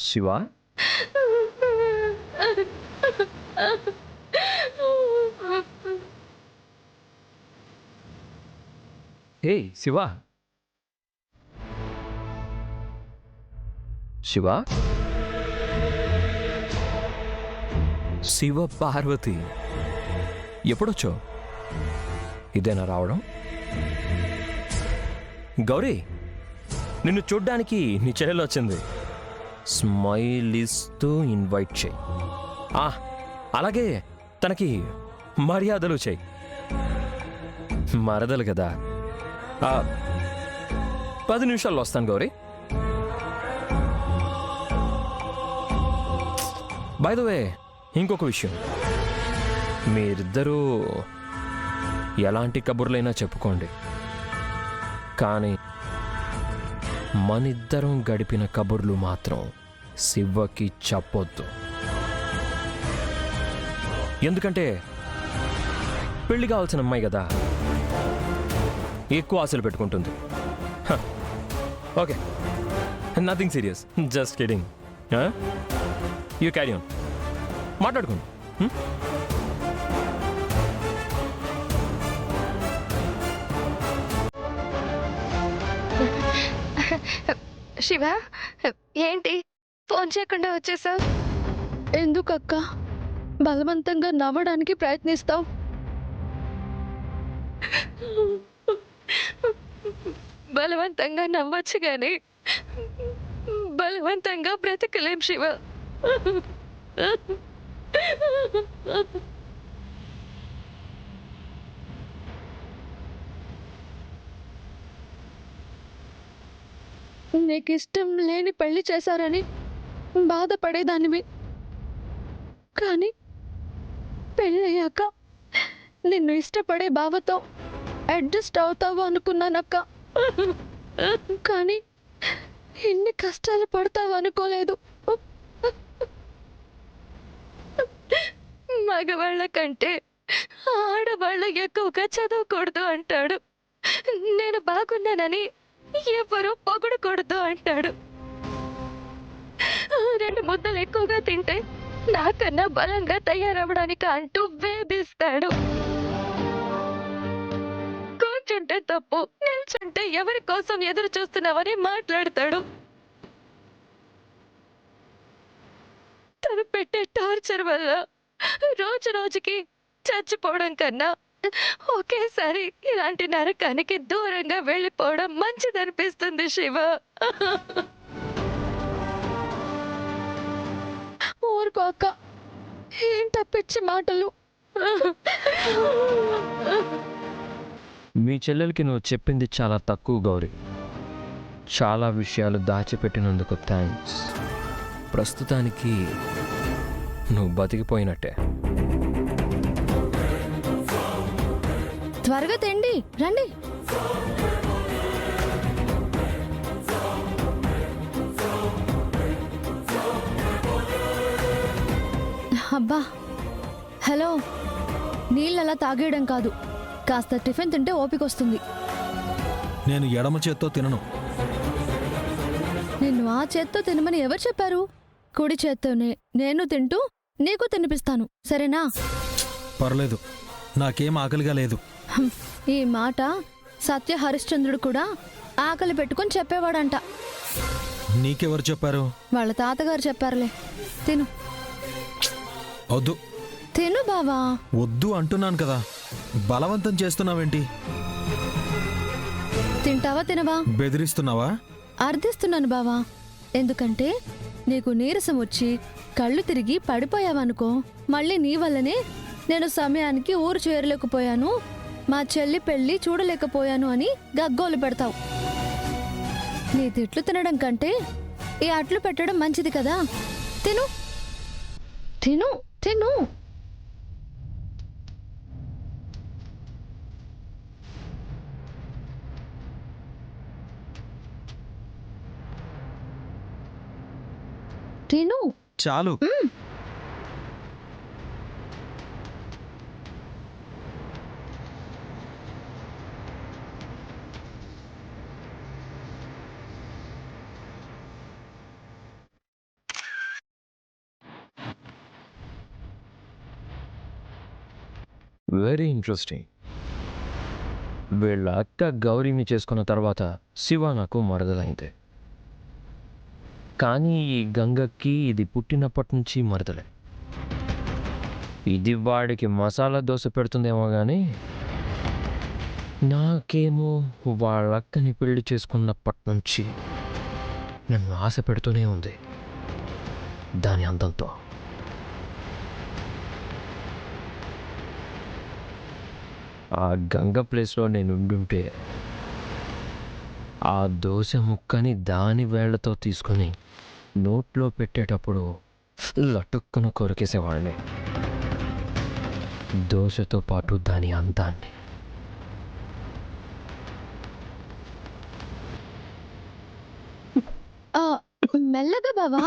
శివ హే శివ శివ శివ పార్వతి ఎప్పుడొచ్చో ఇదేనా రావడం? గౌరీ నిన్ను చూడ్డానికి నీ చెల్లెలు వచ్చింది. స్మైల్ ఇస్తూ ఇన్వైట్ చేయి. అలాగే తనకి మర్యాదలు చేయి. మరదలు కదా. 10 నిమిషాల్లో వస్తాను గౌరీ. బై ద వే ఇంకొక విషయం, మీరిద్దరూ ఎలాంటి కబుర్లైనా చెప్పుకోండి, కానీ మనిద్దరం గడిపిన కబుర్లు మాత్రం శివకి చెప్పొద్దు. ఎందుకంటే పెళ్లి కావాల్సిన అమ్మాయి కదా, ఎక్కువ ఆశలు పెట్టుకుంటుంది. Okay, nothing serious, just kidding. You carry on, మాట్లాడుకోండి. శివ, ఏంటి ఫోన్ చేయకుండా వచ్చేసావు? ఎందుకక్క బలవంతంగా నవ్వడానికి ప్రయత్నిస్తావు? బలవంతంగా నవ్వచ్చు కానీ బలవంతంగా బ్రతకలేం శివ. నీకు ఇష్టం లేని పెళ్లి చేశారని బాధపడేదానివి, కానీ పెళ్ళయ్యాక నిన్ను ఇష్టపడే బావతో అడ్జస్ట్ అవుతావు అనుకున్నానక్క. కానీ ఇన్ని కష్టాలు పడతావు అనుకోలేదు. మగవాళ్ళ కంటే ఆడవాళ్ళ ఎక్కువగా చదవకూడదు అంటాడు. నేను బాగున్నానని ఎవరు పొగడకూడదు అంటాడు. 2 ముద్దలు ఎక్కువగా తింటే నాకన్నా బలంగా తయారవడానికి అంటూ వేధిస్తాడు. కూర్చుంటే తప్పు, నిల్చుంటే ఎవరి కోసం ఎదురు చూస్తున్నావని మాట్లాడతాడు. తను పెట్టే టార్చర్ వల్ల రోజు రోజుకి చచ్చిపోవడం కన్నా ఒకేసారి ఇలాంటి నరకానికి దూరంగా వెళ్ళిపోవడం మంచిదనిపిస్తుంది శివ. ఊరుకో అక్క, ఏంట పిచ్చి మాటలు. మీ చెల్లెలకి నువ్వు చెప్పింది చాలా తక్కువ గౌరీ. చాలా విషయాలు దాచిపెట్టినందుకు థ్యాంక్స్. ప్రస్తుతానికి నువ్వు బతికిపోయినట్టే. త్వరగా తెండి, రండి. అబ్బా, హలో, నీళ్ళు అలా తాగేయడం కాదు, కాస్త టిఫిన్ తింటే ఓపిక వస్తుంది. నేను ఎడమ చేత్తో తినను. నిన్ను ఆ చేత్తో తినమని ఎవరు చెప్పారు? కుడి చేత్తోనే నేను తింటూ నీకు తినిపిస్తాను, సరేనా? పర్లేదు, నాకేం ఆకలిగా లేదు. ఈ మాట సత్య హరిశ్చంద్రుడు కూడా ఆకలి పెట్టుకుని చెప్పేవాడంట. నీకెవరు చెప్పారు? వాళ్ళ తాతగారు చెప్పారులే. తిను. వద్దు. తిను బావా. వద్దు అంటున్నాను కదా, బలవంతం చేస్తున్నావేంటి? తింటావా తినవా? బెదిరిస్తున్నావా? అర్థిస్తున్నాను బావా. ఎందుకంటే నీకు నీరసం వచ్చి కళ్ళు తిరిగి పడిపోయావనుకో, మళ్ళీ నీ వల్లనే నేను సమయానికి ఊరు చేరలేకపోయాను, మా చెల్లి పెళ్లి చూడలేకపోయాను అని గగ్గోలు పెడతావు. నీ తిట్లు తినడం కంటే ఈ అట్లు పెట్టడం మంచిది కదా. తిను తిను తిను. తిను. చాలు. Very interesting. వీళ్ళ అక్క గౌరీని చేసుకున్న తర్వాత శివ నాకు మరదలైంది. కానీ ఈ గంగకి ఇది పుట్టినప్పటి నుంచి మరదలే. ఇది వాడికి మసాలా దోశ పెడుతుందేమో కానీ నాకేమో వాళ్ళక్కని పెళ్లి చేసుకున్నప్పటి నుంచి నన్ను ఆశ పెడుతూనే ఉంది దాని అందంతో. ఆ గంగ ప్లేస్లో నేను ఉండుంటే ఆ దోశ ముక్కని దాని వేళ్లతో తీసుకొని నోట్లో పెట్టేటప్పుడు లటుక్కున కొరికేసేవాడిని, దోశతో పాటు దాని అందాన్ని. ఆ, మెల్లగా బావా,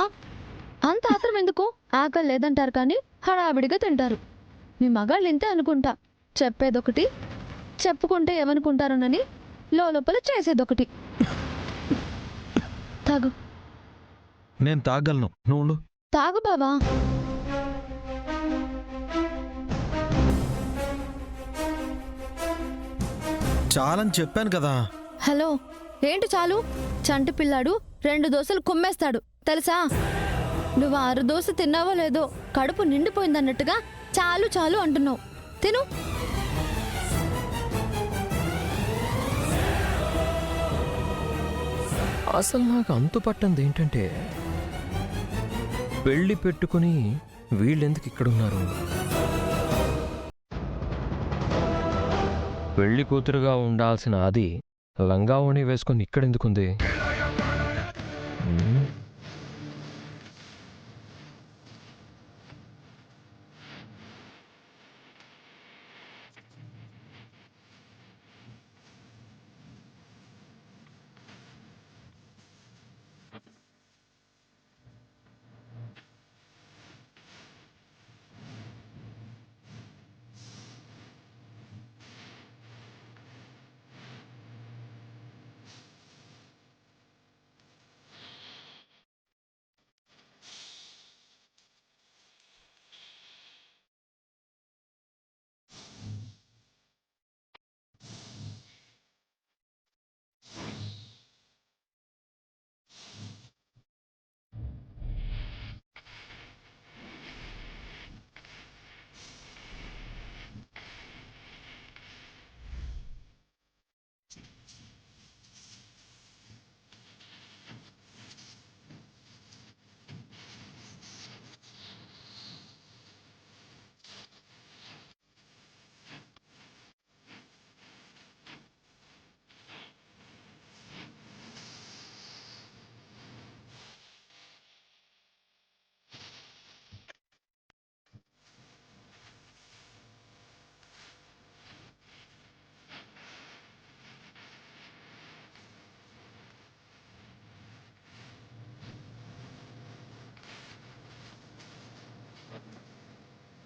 అంత ఆత్రం ఎందుకు? ఆకలి లేదంటారు కానీ హడావిడిగా తింటారు. మీ మగాళ్ళు ఇంతే అనుకుంటా, చెప్పేదొకటి చెప్పుకుంటే ఏమనుకుంటారోనని లోపల చేసేదొకటి. తాగు నేను తాగలను, నువ్వు ఉండు. తాగు బావా. చాలని చెప్పాను కదా. హలో, ఏంటి చాలు? చంటి పిల్లాడు 2 దోశలు కుమ్మేస్తాడు తెలుసా? నువ్వు 6 దోశ తిన్నావో లేదో కడుపు నిండిపోయిందన్నట్టుగా చాలు చాలు అంటున్నావు. తిను. అసలు నాకు అంతు పట్టంది ఏంటంటే, పెళ్ళి పెట్టుకుని వీళ్ళెందుకు ఇక్కడున్నారు? పెళ్లి కూతురుగా ఉండాల్సిన అది లంగావణి వేసుకొని ఇక్కడెందుకుంది?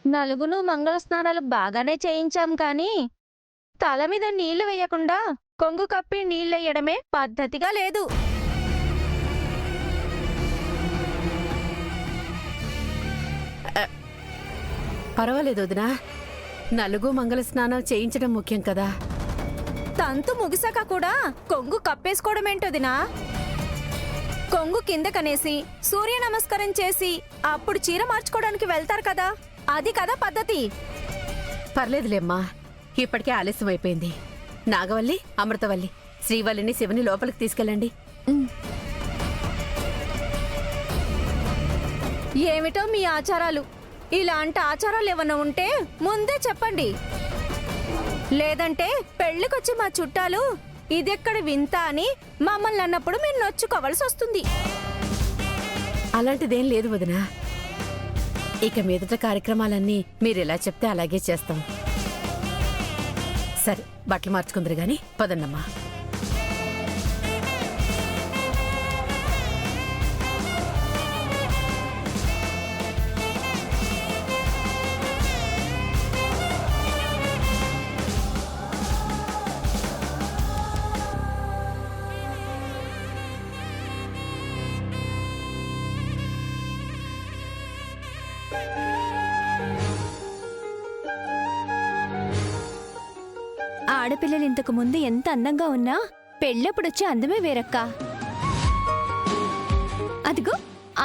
నలుగును మంగళ స్నానాలు బాగానే చేయించాం కానీ తల మీద నీళ్లు వేయకుండా కొంగు కప్పి నీళ్ళెయ్యడమే పద్ధతిగా లేదు. పర్వాలేదు వదినా, నలుగు మంగళ స్నానం చేయించడం ముఖ్యం కదా. తంతు ముగిసాక కూడా కొంగు కప్పేసుకోవడమేంటోదినా? కొంగు కింద కనేసి సూర్య నమస్కారం చేసి అప్పుడు చీర మార్చుకోవడానికి వెళ్తారు కదా, అది కదా పద్ధతి. పర్లేదులేమ్మా, ఇప్పటికే ఆలస్యం అయిపోయింది. నాగవల్లి, అమృతవల్లి, శ్రీవల్లిని, శివుని లోపలికి తీసుకెళ్ళండి. ఏమిటో మీ ఆచారాలు. ఇలాంటి ఆచారాలు ఏమన్నా ఉంటే ముందే చెప్పండి. లేదంటే పెళ్లికొచ్చి మా చుట్టాలు ఇదెక్కడ వింత అని మమ్మల్ని అన్నప్పుడు మీరు నొచ్చుకోవాల్సి వస్తుంది. అలాంటిదేం లేదు వదినా. ఇక మీదట కార్యక్రమాలన్నీ మీరెలా చెప్తే అలాగే చేస్తాం. సరే, బట్టలు మార్చుకుందరు గాని పదండమ్మా. ఆడపిల్లలు ఇంతకు ముందు ఎంత అందంగా ఉన్నా పెళ్ళప్పుడొచ్చే అందమే వేరక్క. అదిగో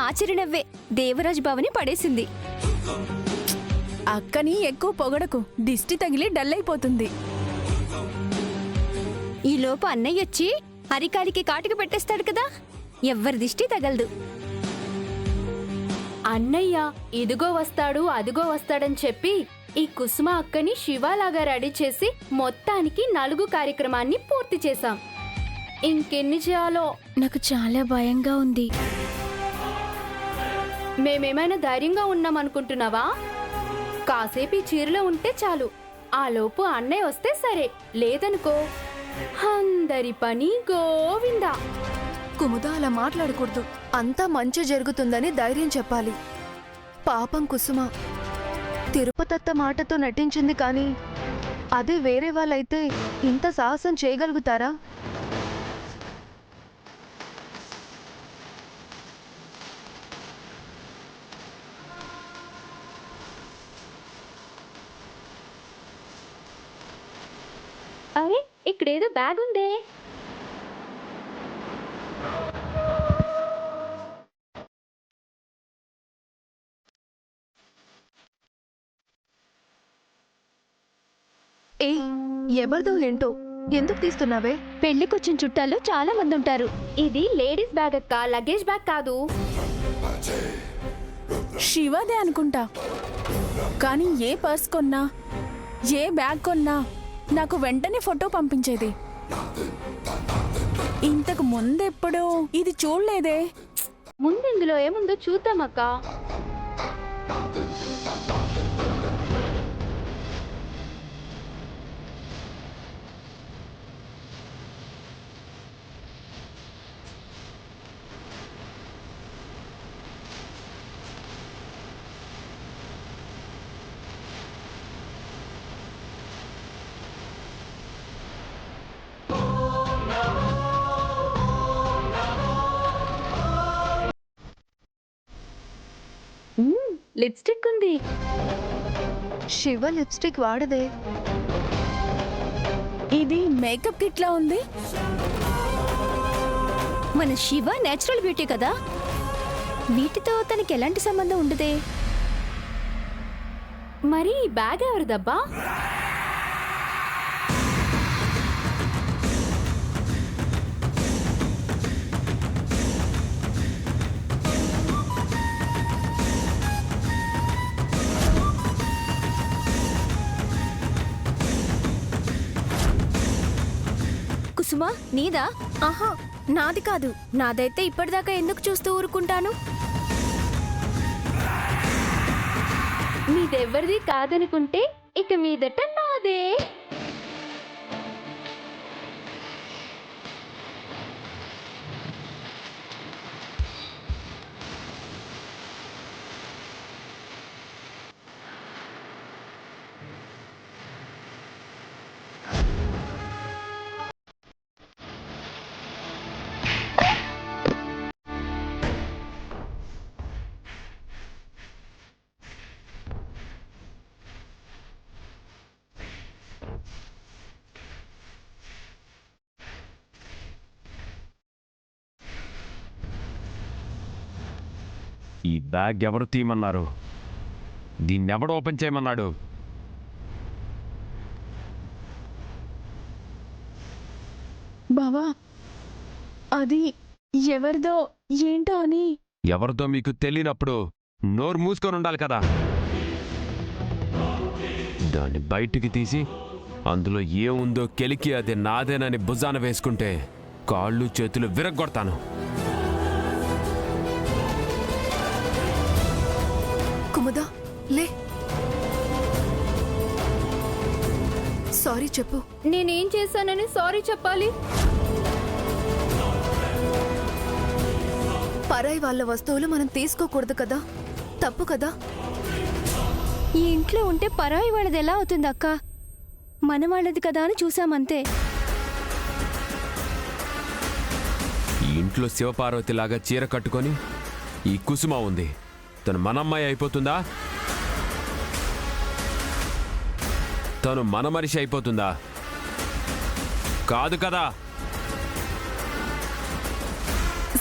ఆచరణవ్వే దేవరాజ్ బావని పడేసింది. అక్కని ఎక్కువ పొగడకు, దిష్టి తగిలి డల్ అయిపోతుంది. ఈలోపు అన్నయ్యొచ్చి అరికాలికి కాటుకు పెట్టేస్తాడు కదా, ఎవ్వరి దిష్టి తగలదు. అన్నయ్య ఇదిగో వస్తాడు అదిగో వస్తాడని చెప్పి ఈ కుసుమ అక్కని శివలాగా రెడీ చేసి మొత్తానికి 4 కార్యక్రమాన్ని పూర్తి చేశాం. ఇంకెన్ని చేయాలో నాకు చాలా భయంగా ఉంది. మేమేమైనా ధైర్యంగా ఉన్నామనుకుంటున్నావా? కాసేపు ఈ చీరలో ఉంటే చాలు, ఆ లోపు అన్నయ్య వస్తే సరే, లేదనుకో అందరి పని గోవిందా. కుముద అలా మాట్లాడకూడదు. అంతా మంచి జరుగుతుందని ధైర్యం చెప్పాలి. పాపం కుసుమ తిరుపతత్త మాటతో నటించింది, కానీ అదే వేరే వాళ్ళైతే ఇంత సాహసం చేయగలుగుతారా? అరే ఇక్కడేదో బ్యాగ్ ఉందే. ఏ ఎవరిదో ఏంటో, ఎందుకు తీస్తున్నావే? పెళ్లికొచ్చిన చుట్టాలు చాలా మంది ఉంటారు. ఇది లేడీస్ బ్యాగ్ అక్క, లగేజ్ బ్యాగ్ కాదు. శివదే అనుకుంటా. కానీ ఏ పర్స్ కొన్నా, ఏ బ్యాగ్ కొన్నా నాకు వెంటనే ఫోటో పంపించేది. ఇంతకు ముందెప్పుడు ఇది చూడలేదే. ముందు ఇందులో ఏముందో చూద్దామక్క. లిప్స్టిక్ ఉంది. శివ లిప్స్టిక్ వాడదే. ఇది మేకప్ కిట్ లా ఉంది. మన శివ నేచురల్ బ్యూటీ కదా, వీటితో తనకి ఎలాంటి సంబంధం ఉండదే. మరి ఈ బ్యాగ్ ఎవరిదబ్బా? కుసుమ నీదా? ఆహా, నాది కాదు. నాదైతే ఇప్పటిదాకా ఎందుకు చూస్తూ ఊరుకుంటాను? మీదెవ్వరిది కాదనుకుంటే ఇక మీదట నాదే. ఈ బ్యాగ్ ఎవరు తీయమన్నారు? దీన్నెవడు ఓపెన్ చేయమన్నాడు? బావా, అది ఎవరిదో ఏంటో అని. ఎవరితో మీకు తెలియనప్పుడు నోరు మూసుకొని ఉండాలి కదా. దాన్ని బయటికి తీసి అందులో ఏముందో కెలికి అది నాదేనని భుజాన వేసుకుంటే కాళ్ళు చేతులు విరగ్గొడతాను. కుముద లే, సారీ చెప్పు. నేనేం చేశానని సారీ చెప్పాలి? పరాయి వాళ్ళ వస్తువులు మనం తీసుకోకూడదు కదా, తప్పు కదా. ఈ ఇంట్లో ఉంటే పరాయి వాళ్ళది ఎలా అవుతుంది అక్క? మన వాళ్ళది కదా అని చూసామంతే. ఈ ఇంట్లో శివపార్వతిలాగా చీర కట్టుకొని ఈ కుసుమ ఉంది, తను మనమ్మాయి అయిపోతుందా? తను మన మనిషి అయిపోతుందా? కాదు కదా.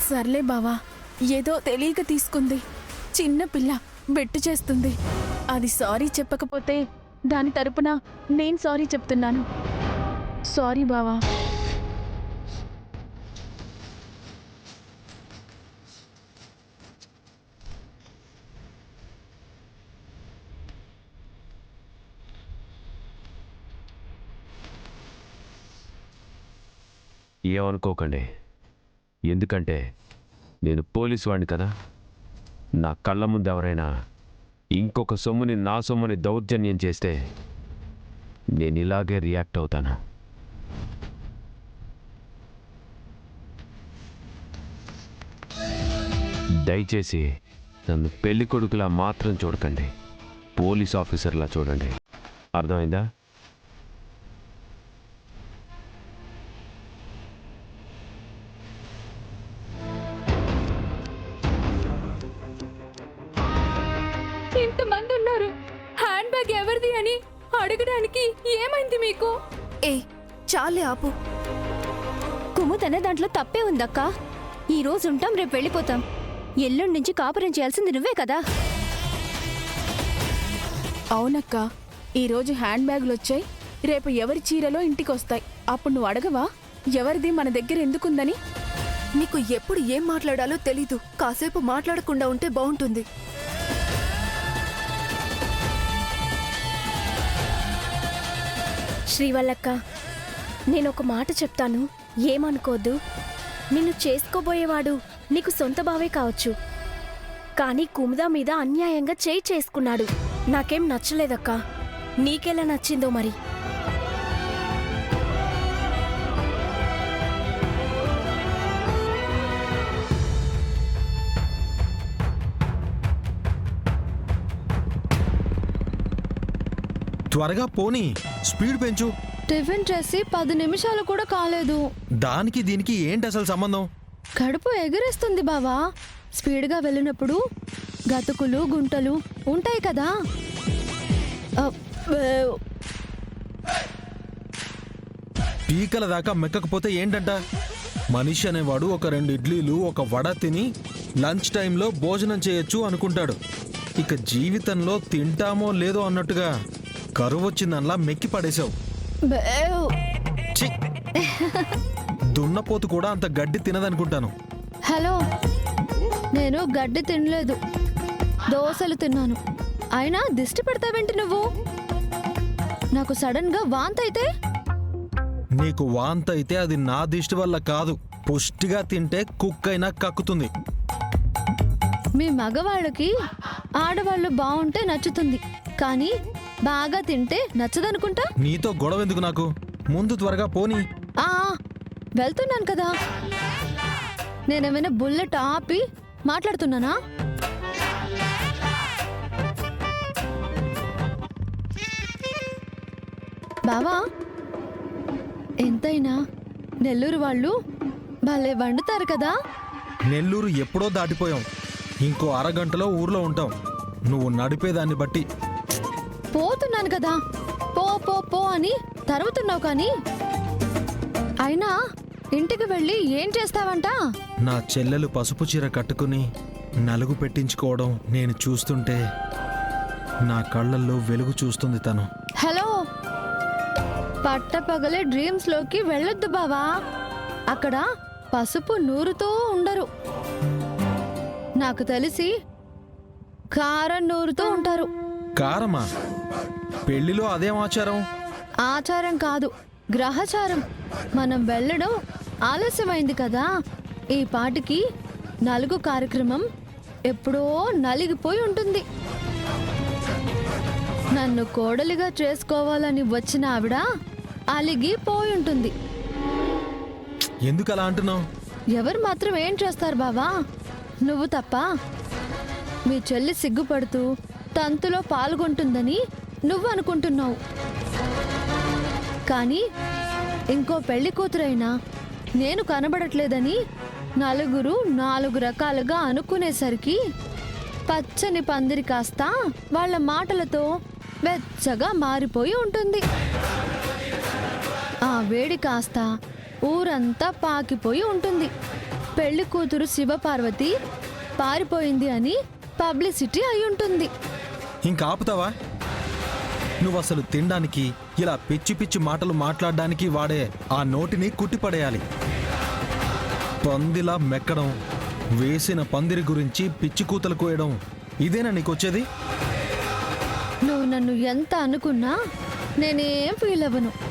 సర్లే బావా, ఏదో తెలియక తీసుకుంది. చిన్న పిల్ల బెట్టు చేస్తుంది. అది సారీ చెప్పకపోతే దాని తరపున నేను సారీ చెప్తున్నాను. సారీ బావా. ఏమనుకోకండి, ఎందుకంటే నేను పోలీసు వాడిని కదా. నా కళ్ళ ముందు ఎవరైనా ఇంకొక సొమ్ముని నా సొమ్ముని దౌర్జన్యం చేస్తే నేను ఇలాగే రియాక్ట్ అవుతాను. దయచేసి నన్ను పెళ్లి కొడుకులా మాత్రం చూడకండి, పోలీస్ ఆఫీసర్లా చూడండి. అర్థమైందా? ఇంతమంది ఉన్నారు, హ్యాండ్ బ్యాగ్ ఎవరిది అని అడగడానికి ఏమైంది మీకు? ఏ చాలే ఆపు. కుముదన్న దాంట్లో తప్పే ఉందక్క. ఈ రోజు ఉంటాం, రేపు వెళ్ళిపోతాం. ఎల్లుండి నుంచి కాపురం చేయాల్సింది నువ్వే కదా. అవునక్క, ఈరోజు హ్యాండ్ బ్యాగులు వచ్చాయి, రేపు ఎవరి చీరలో ఇంటికొస్తాయి. అప్పుడు నువ్వు అడగవా ఎవరిది మన దగ్గర ఎందుకుందని? నీకు ఎప్పుడు ఏం మాట్లాడాలో తెలీదు. కాసేపు మాట్లాడకుండా ఉంటే బాగుంటుంది. శ్రీవల్లక్క, నేనొక మాట చెప్తాను, ఏమనుకోద్దు. నిన్ను చేసుకోబోయేవాడు నీకు సొంత బావే కావచ్చు, కానీ కుముద మీద అన్యాయంగా చేయి చేసుకున్నాడు. నాకేం నచ్చలేదక్కా. నీకెలా నచ్చిందో మరి. త్వరగా పోనీ, స్పీడ్ పెంచు. టిఫిన్ చేసి 10 నిమిషాలు కూడా కాలేదు. దానికి దీనికి ఏంటి అసలు సంబంధం? కడుపు ఎగరేస్తుంది బావా. స్పీడ్గా వెళ్ళినప్పుడు గతుకులు గుంటలు ఉంటాయి కదా. పీకల దాకా మెక్కకపోతే ఏంటంట? మనిషి అనేవాడు ఒక 2 ఇడ్లీలు ఒక వడ తిని లంచ్ టైంలో భోజనం చేయొచ్చు అనుకుంటాడు. ఇక జీవితంలో తింటామో లేదో అన్నట్టుగా కరువు వచ్చిందనలా మెక్కి పడేశావు. ఛీ! దున్నపోతు కూడా అంత గడ్డి తినదనుకుంటాను. హలో, నేను గడ్డి తినలేదు, దోశలు తిన్నాను. అయినా దిష్టి పెడతావేంటి నువ్వు? నాకు సడన్ గా వాంతి అయితే? నీకు వాంతి అయితే అది నా దిష్టి వల్ల కాదు, పుష్టిగా తింటే కుక్కైనా కక్కుతుంది. మీ మగవాళ్ళకి ఆడవాళ్ళు బాగుంటే నచ్చుతుంది, కానీ బాగా తింటే నచ్చదనుకుంటా. నీతో గొడవ ఎందుకు నాకు? ముందు త్వరగా పోనీ. ఆ వెళ్తున్నాను కదా. నేనేమైనా బుల్లెట్ ఆపి మాట్లాడుతున్నానా? బావా, ఎంతైనా నెల్లూరు వాళ్ళు భలే వండుతారు కదా. నెల్లూరు ఎప్పుడో దాటిపోయాం, ఇంకో అరగంటలో ఊర్లో ఉంటాం. నువ్వు నడిపేదాన్ని బట్టి. పోతున్నాను కదా, పో పో పో అని తరుముతున్నావు, కానీ అయినా ఇంటికి వెళ్ళి ఏం చేస్తావంట? నా చెల్లెలు పసుపు చీర కట్టుకుని నలుగు పెట్టించుకోవడం నేను చూస్తుంటే నా కళ్ళల్లో వెలుగు చూస్తుంది తను. హలో, పట్టపగలే డ్రీమ్స్ లోకి వెళ్ళొద్దు బావా. అక్కడ పసుపు నూరుతూ ఉండరు, నాకు తెలిసి కారం నూరుతూ ఉంటారు. కారమా? పెళ్లిలో అదేం ఆచారం? ఆచారం కాదు, గ్రహచారం. మనం వెళ్ళడం ఆలస్యమైంది కదా. ఈ పాటికి నలుగు కార్యక్రమం ఎప్పుడో నలిగిపోయి ఉంటుంది. నన్ను కోడలిగా చేసుకోవాలని వచ్చిన ఆవిడ అలిగిపోయి ఉంటుంది. ఎందుకు అలా అంటున్నావు? ఎవరు మాత్రం ఏం చేస్తారు బావా, నువ్వు తప్ప. మీ చెల్లి సిగ్గుపడుతూ తంతులో పాల్గొంటుందని నువ్వు అనుకుంటున్నావు, కానీ ఇంకో పెళ్లి కూతురైనా నేను కనబడట్లేదని నలుగురు 4 రకాలుగా అనుకునేసరికి పచ్చని పందిరి కాస్త వాళ్ళ మాటలతో వెచ్చగా మారిపోయి ఉంటుంది. ఆ వేడి కాస్త ఊరంతా పాకిపోయి ఉంటుంది. పెళ్లి కూతురు శివపార్వతి పారిపోయింది అని పబ్లిసిటీ అయి ఉంటుంది. ఇంకా ఆపుతావా? నువ్వు అసలు తినడానికి ఇలా పిచ్చి పిచ్చి మాటలు మాట్లాడడానికి వాడే ఆ నోటిని కుట్టిపడేయాలి. పందిలా మెక్కడం, వేసిన పందిరి గురించి పిచ్చి కూతలు కోయడం, ఇదేనా నీకొచ్చేది? నువ్వు నన్ను ఎంత అనుకున్నా నేనేం ఫీల్ అవ్వను.